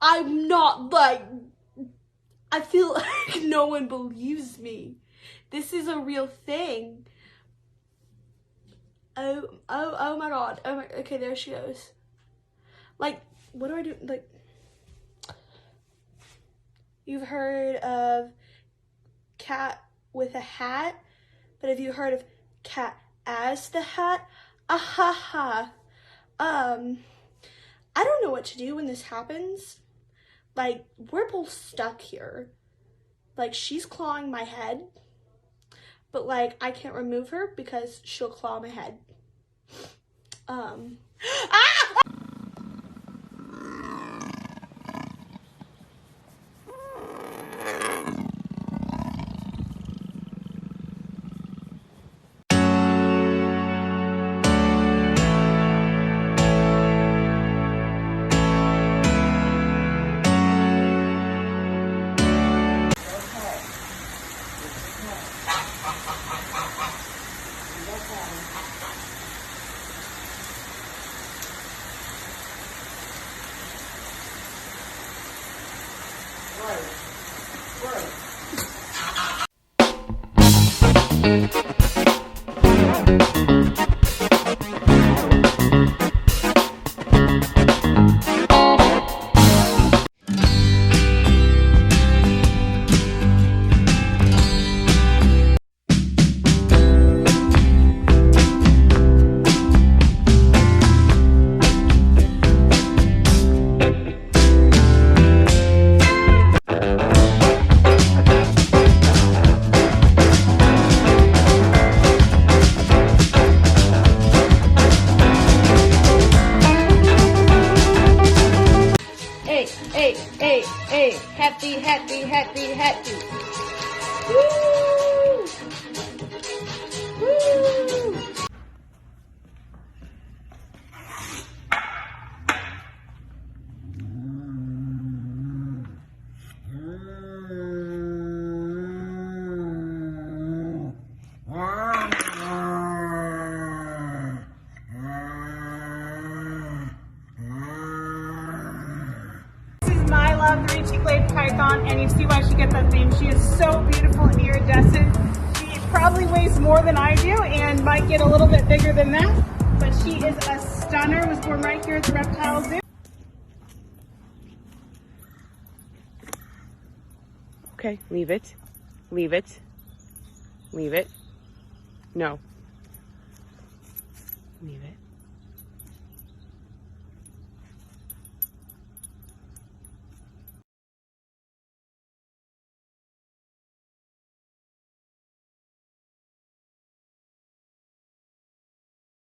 I'm not like, I feel like no one believes me. This is a real thing. Oh my god. Oh my, okay, there she goes. Like, what do I do? Like, you've heard of cat with a hat, but have you heard of cat as the hat? Ahaha. I don't know what to do when this happens. Like, we're both stuck here. Like, she's clawing my head, but like, I can't remove her because she'll claw my head. Ah! Hey, happy, happy, happy, happy. Woo! Woo! Python, and you see why she gets that name. She is so beautiful and iridescent. She probably weighs more than I do and might get a little bit bigger than that, but she is a stunner. Was born right here at the Reptile Zoo. Okay, leave it. Leave it. Leave it. No. Leave it.